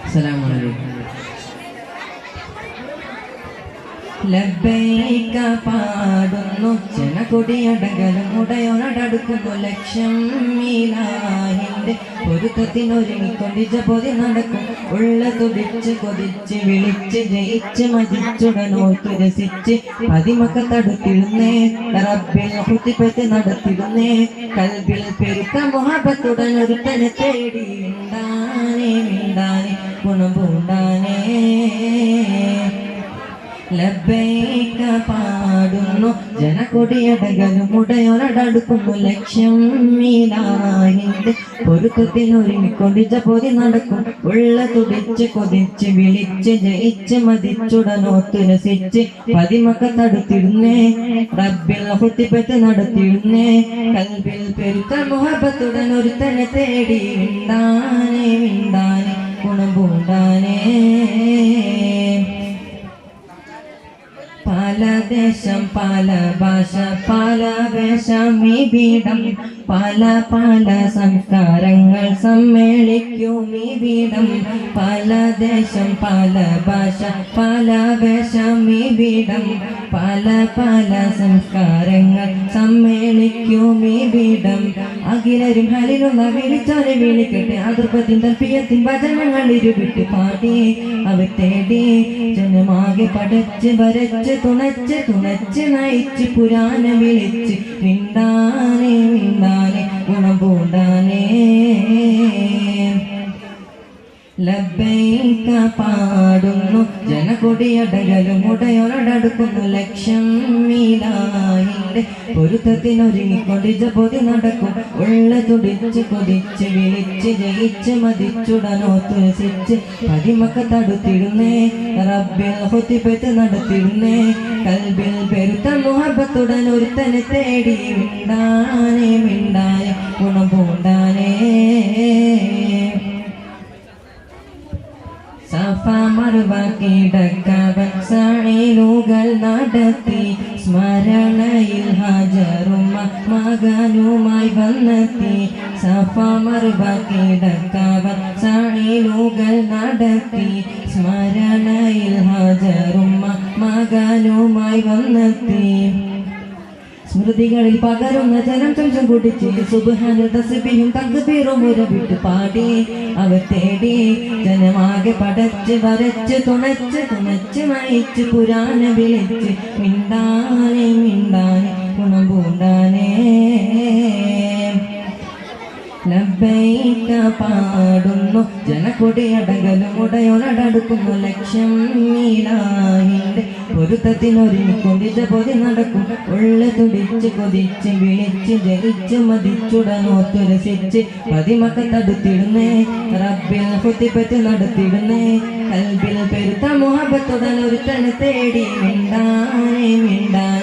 അസ്സലാമു അലൈക്കും. ലബ്ബൈക പാടുന്നു ജനകൊടിയടകലും ഉടയോടടുക്കുന്നു ലക്ഷ്യം ഇലാഹിന്റെ പൊരുത്തത്തിനൊരുങ്ങിക്കൊണ്ടിച്ച പൊതി നടക്കും ഉള്ള തുടിച്ച് കൊതിച്ച് വിളിച്ച് ജയിച്ച് മതിച്ചുടനോർത്തു രസിച്ച് പതിമക്ക തടുത്തിടുന്നേ റബ്ബിൽ കുത്തിപ്പറ്റി നടത്തിടുന്നേ കൽബിൽ പെരുത്ത മുഹബത്തുടൻ ഒരുത്തനെ തേടി മിണ്ടാനേ മിണ്ടാനേ ഗുണം പൂണ്ടാനേ. ലബ്ബൈക പാടുന്നു ജനകൊടിയടകലും ഉടയോടടുക്കുന്നു ലക്ഷ്യം ഇലാഹിന്റെ പൊരുത്തത്തിനൊരുങ്ങിക്കൊണ്ടിച്ച പൊതി നടക്കും ഉള്ള തുടിച്ച് കൊതിച്ച് വിളിച്ച് ജയിച്ച് മതിച്ചുടനോത്തു രസിച്ച് പതിമക്ക തടുത്തിടുന്നേ റബ്ബിൽ ഹുത്തിപ്പറ്റ് നടത്തിടുന്നേ കൽബിൽ പെരുത്ത മുഹബത്തുടൻ ഒരുത്തനെ തേടി മിണ്ടാനേ മിണ്ടാനേ ഗുണം പൂണ്ടാനേ. പല ദേശം പല ഭാഷ പല വേഷം ഇവിടം പല പല സംസ്കാരങ്ങൾ സമ്മേളിക്കും ഇവിടം പല ദേശം പല ഭാഷ പല വേഷം ഇവിടം പല പല സംസ്കാരങ്ങൾ സമ്മേളിക്കും ഇവിടം അഖിലരും ഹലിലുള്ള വിളിച്ചോരെ വിളിക്കട്ടെ അതിർപ്പത്തിൻ തൽപ്പിയത്തിൻ വചനങ്ങൾ ഇരുവിട്ട് പാടി അവ തേടി ജനമാകെ പടച്ച് വരച്ച് തുണച്ച് തുണച്ച് നയിച്ച് പുരാന വിളിച്ച് മിണ്ടാനേ മിണ്ടാനേ ഗുണം പൂണ്ടാനേ. ലബ്ബൈക പാടുന്നു ജനകൊടിയടകലും ഉടയോടടുക്കുന്നു ലക്ഷ്യം ഇലാഹിന്റെ പൊരുത്തത്തിനൊരുങ്ങിക്കൊണ്ടിച്ച പൊതി നടക്കും ഉള്ള തുടിച്ച് കൊതിച്ച് വിളിച്ച് ജയിച്ച് മതിച്ചുടനോത്തു രസിച്ച് പതിമക്ക തടുത്തിടുന്നേ റബ്ബിൽ ഹുത്തിപ്പറ്റ് നടത്തിടുന്നേ കൽബിൽ പെരുത്ത മുഹബത്തുടൻ ഒരുത്തനെ തേടി മിണ്ടാനേ മിണ്ടാനേ ഗുണം പൂണ്ടാനേ. സഫ മർവ കിടക്കവൻ സഈലുകൾ നടത്തി സ്മരണയിൽ ഹാജറും മകനുമായി വന്നെത്തി സഫ മർവ കിടക്കവൻ സഈലുകൾ നടത്തി സ്മരണയിൽ ഹാജറും മകനുമായി വന്നെത്തി സ്മൃതികളിൽ പകരുന്ന ജനം ചഞ്ചം കുടിച്ച് സുബ്ഹാന തസ്ബീഹും തക്ബീറും ഉരവിട്ട് പാടി അവ തേടി ജനമാകെ പടച്ച് വരച്ച് തുണച്ച് തുണച്ച് നയിച്ച് പുരാന വിളിച്ച് മിണ്ടാനേ മിണ്ടാനേ ഗുണം പൂണ്ടാനേ. ലബ്ബൈക പാടുന്നു ജനകൊടിയടകലും ഉടയോടടുക്കുന്നു ലക്ഷ്യം ഇലാഹിന്റെ പൊരുത്തത്തിനൊരുങ്ങിക്കൊണ്ടിച്ച പൊതി നടക്കും ഉള്ള തുടിച്ച് കൊതിച്ച് വിളിച്ച് ജയിച്ച് മതിച്ചുടനോത്തു രസിച്ച് പതിമക്ക തടുത്തിടുന്നേ റബ്ബിൽ ഹുത്തിപ്പറ്റ് നടത്തിടുന്നേ കൽബിൽ പെരുത്ത മുഹബത്തുടൻ ഒരുത്തനെ തേടി മിണ്ടാനേ മിണ്ടാനേ